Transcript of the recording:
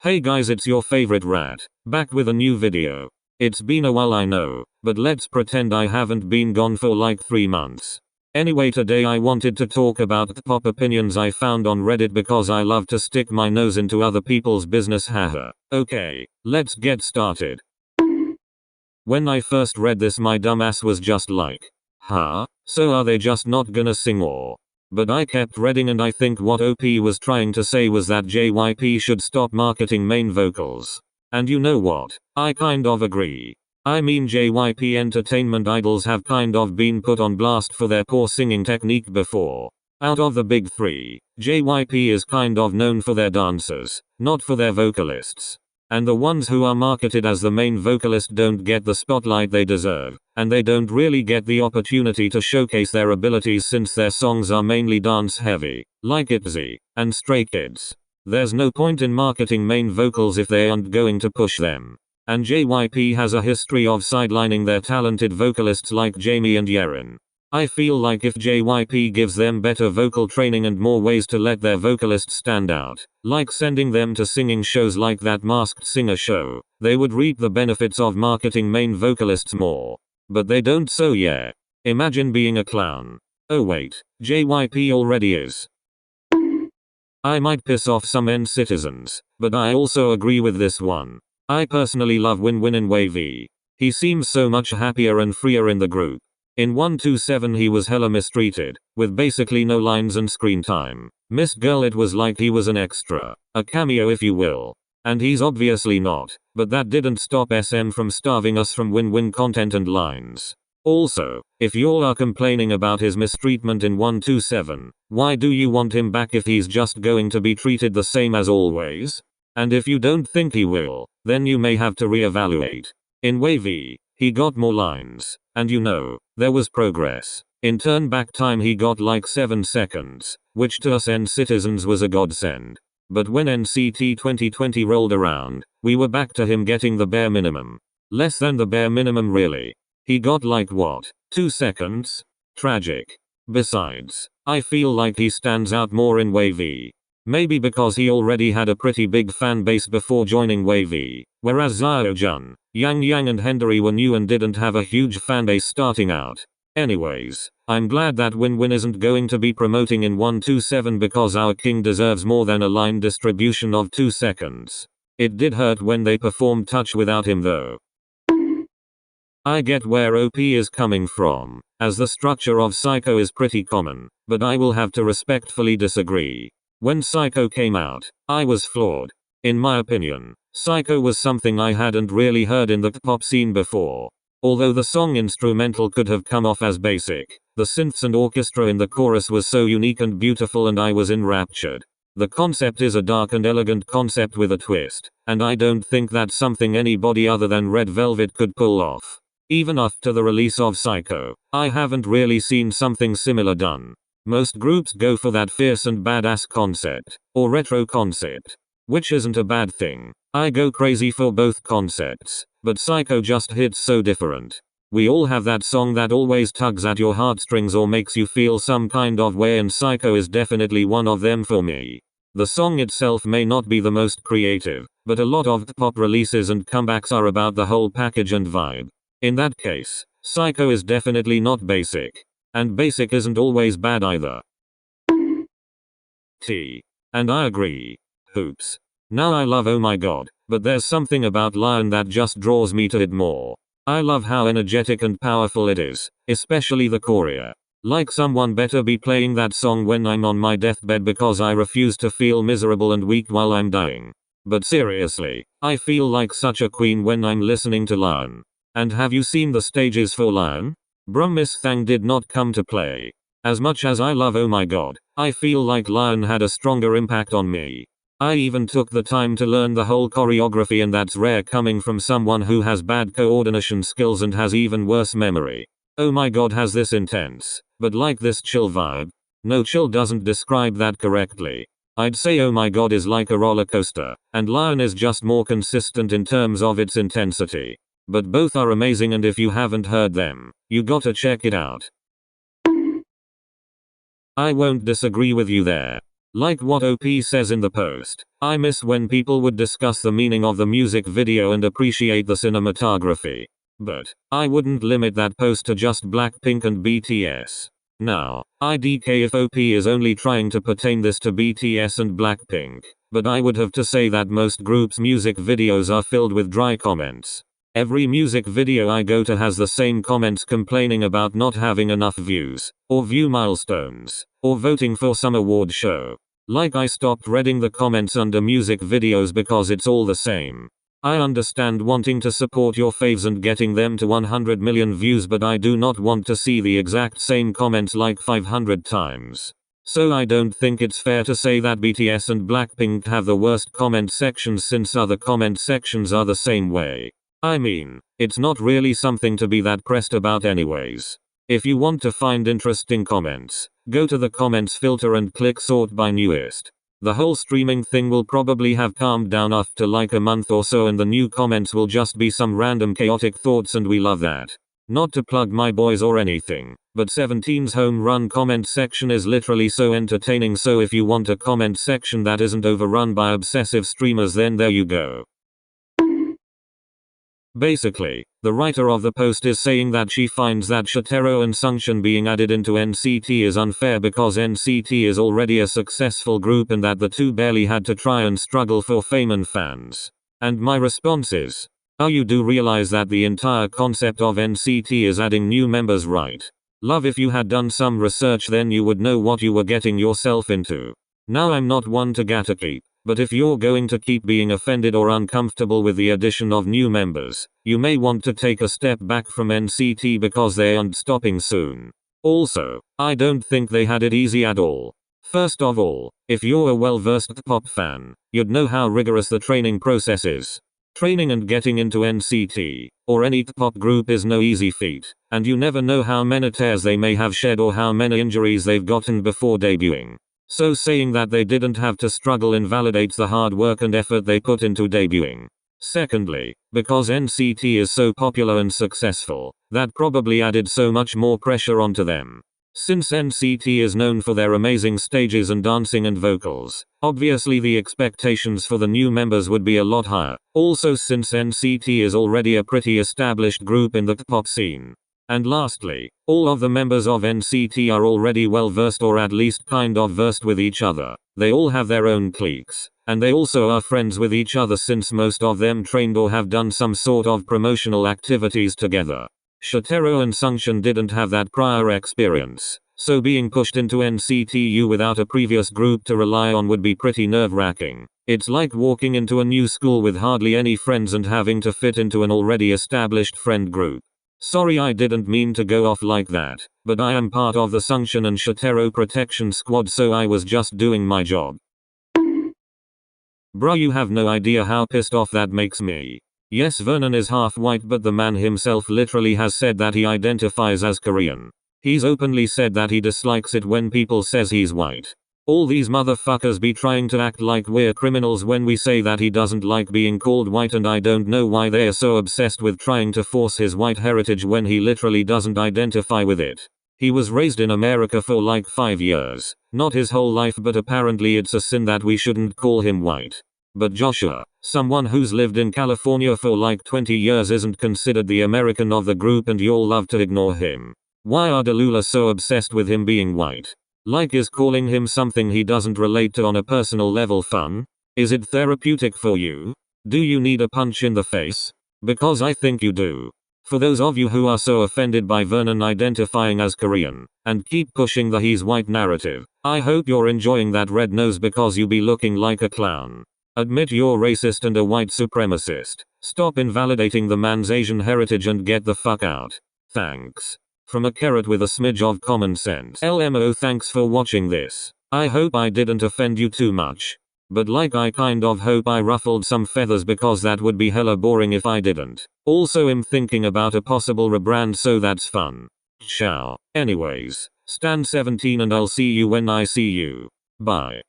Hey guys, it's your favorite rat, back with a new video. It's been a while, I know, but let's pretend I haven't been gone for like 3 months. Anyway, today I wanted to talk about the pop opinions I found on Reddit because I love to stick my nose into other people's business, haha. Okay, let's get started. When I first read this, my dumbass was just like, huh? So are they just not gonna sing or? But I kept reading and I think what OP was trying to say was that JYP should stop marketing main vocals. And you know what? I kind of agree. I mean, JYP Entertainment idols have kind of been put on blast for their poor singing technique before. Out of the big three, JYP is kind of known for their dancers, not for their vocalists. And the ones who are marketed as the main vocalist don't get the spotlight they deserve, and they don't really get the opportunity to showcase their abilities since their songs are mainly dance heavy, like ITZY and Stray Kids. There's no point in marketing main vocals if they aren't going to push them. And JYP has a history of sidelining their talented vocalists like Jamie and Yerin. I feel like if JYP gives them better vocal training and more ways to let their vocalists stand out, like sending them to singing shows like that Masked Singer show, they would reap the benefits of marketing main vocalists more. But they don't, so yeah. Imagine being a clown. Oh wait, JYP already is. I might piss off some citizens, but I also agree with this one. I personally love WinWin in Wavy. He seems so much happier and freer in the group. In 127 he was hella mistreated, with basically no lines and screen time. Miss Girl, it was like he was an extra. A cameo if you will. And he's obviously not, but that didn't stop SM from starving us from WinWin content and lines. Also, if y'all are complaining about his mistreatment in 127, why do you want him back if he's just going to be treated the same as always? And if you don't think he will, then you may have to reevaluate. In Wavy, he got more lines, and you know, there was progress. In turn back time he got like 7 seconds, which to us citizens was a godsend. But when NCT 2020 rolled around, we were back to him getting the bare minimum. Less than the bare minimum really. He got like what, 2 seconds? Tragic. Besides, I feel like he stands out more in Wavy. Maybe because he already had a pretty big fan base before joining Wavy, whereas Xiaojun, Yang Yang and Hendery were new and didn't have a huge fan base starting out. Anyways, I'm glad that WinWin isn't going to be promoting in 127 because our king deserves more than a line distribution of 2 seconds. It did hurt when they performed Touch without him though. I get where OP is coming from, as the structure of Psycho is pretty common, but I will have to respectfully disagree. When Psycho came out, I was floored. In my opinion, Psycho was something I hadn't really heard in the pop scene before. Although the song instrumental could have come off as basic, the synths and orchestra in the chorus was so unique and beautiful and I was enraptured. The concept is a dark and elegant concept with a twist, and I don't think that's something anybody other than Red Velvet could pull off. Even after the release of Psycho, I haven't really seen something similar done. Most groups go for that fierce and badass concept, or retro concept. Which isn't a bad thing. I go crazy for both concepts, but Psycho just hits so different. We all have that song that always tugs at your heartstrings or makes you feel some kind of way, and Psycho is definitely one of them for me. The song itself may not be the most creative, but a lot of pop releases and comebacks are about the whole package and vibe. In that case, Psycho is definitely not basic. And basic isn't always bad either. And I agree. Hoops. Now I love Oh My God, but there's something about Lion that just draws me to it more. I love how energetic and powerful it is, especially the choreo. Like someone better be playing that song when I'm on my deathbed because I refuse to feel miserable and weak while I'm dying. But seriously, I feel like such a queen when I'm listening to Lion. And have you seen the stages for Lion? Bruh, Miss Thang did not come to play. As much as I love Oh My God, I feel like Lion had a stronger impact on me. I even took the time to learn the whole choreography, and that's rare coming from someone who has bad coordination skills and has even worse memory. Oh My God has this intense, but like this chill vibe. No, chill doesn't describe that correctly. I'd say Oh My God is like a roller coaster, and Lion is just more consistent in terms of its intensity. But both are amazing, and if you haven't heard them, you gotta check it out. I won't disagree with you there. Like what OP says in the post, I miss when people would discuss the meaning of the music video and appreciate the cinematography. But I wouldn't limit that post to just Blackpink and BTS. Now, IDK if OP is only trying to pertain this to BTS and Blackpink, but I would have to say that most groups' music videos are filled with dry comments. Every music video I go to has the same comments complaining about not having enough views, or view milestones, or voting for some award show. Like I stopped reading the comments under music videos because it's all the same. I understand wanting to support your faves and getting them to 100 million views, but I do not want to see the exact same comments like 500 times. So I don't think it's fair to say that BTS and Blackpink have the worst comment sections since other comment sections are the same way. I mean, it's not really something to be that pressed about anyways. If you want to find interesting comments, go to the comments filter and click sort by newest. The whole streaming thing will probably have calmed down after like a month or so, and the new comments will just be some random chaotic thoughts, and we love that. Not to plug my boys or anything, but 17's home run comment section is literally so entertaining, so if you want a comment section that isn't overrun by obsessive streamers, then there you go. Basically, the writer of the post is saying that she finds that Shotaro and Sungshin being added into NCT is unfair because NCT is already a successful group and that the two barely had to try and struggle for fame and fans. And my response is, oh, you do realize that the entire concept of NCT is adding new members, right? Love, if you had done some research then you would know what you were getting yourself into. Now I'm not one to gatekeep, but if you're going to keep being offended or uncomfortable with the addition of new members, you may want to take a step back from NCT because they aren't stopping soon. Also, I don't think they had it easy at all. First of all, if you're a well-versed pop fan, you'd know how rigorous the training process is. Training and getting into NCT, or any pop group, is no easy feat, and you never know how many tears they may have shed or how many injuries they've gotten before debuting. So saying that they didn't have to struggle invalidates the hard work and effort they put into debuting. Secondly, because NCT is so popular and successful, that probably added so much more pressure onto them. Since NCT is known for their amazing stages and dancing and vocals, obviously the expectations for the new members would be a lot higher. Also, since NCT is already a pretty established group in the pop scene. And lastly, all of the members of NCT are already well versed, or at least kind of versed with each other. They all have their own cliques, and they also are friends with each other since most of them trained or have done some sort of promotional activities together. Shotaro and Sungshin didn't have that prior experience, so being pushed into NCTU without a previous group to rely on would be pretty nerve-wracking. It's like walking into a new school with hardly any friends and having to fit into an already established friend group. Sorry, I didn't mean to go off like that, but I am part of the Sungshin and Shotaro protection squad, so I was just doing my job. Bruh, you have no idea how pissed off that makes me. Yes, Vernon is half white, but the man himself literally has said that he identifies as Korean. He's openly said that he dislikes it when people says he's white. All these motherfuckers be trying to act like we're criminals when we say that he doesn't like being called white, and I don't know why they're so obsessed with trying to force his white heritage when he literally doesn't identify with it. He was raised in America for like 5 years, not his whole life, but apparently it's a sin that we shouldn't call him white. But Joshua, someone who's lived in California for like 20 years, isn't considered the American of the group, and you'll love to ignore him. Why are Delula so obsessed with him being white? Like, is calling him something he doesn't relate to on a personal level fun? Is it therapeutic for you? Do you need a punch in the face? Because I think you do. For those of you who are so offended by Vernon identifying as Korean, and keep pushing the he's white narrative, I hope you're enjoying that red nose because you be looking like a clown. Admit you're racist and a white supremacist. Stop invalidating the man's Asian heritage and get the fuck out. Thanks. From a carrot with a smidge of common sense. LMO, thanks for watching this. I hope I didn't offend you too much. But like, I kind of hope I ruffled some feathers because that would be hella boring if I didn't. Also, I'm thinking about a possible rebrand, so that's fun. Ciao. Anyways, stand 17 and I'll see you when I see you. Bye.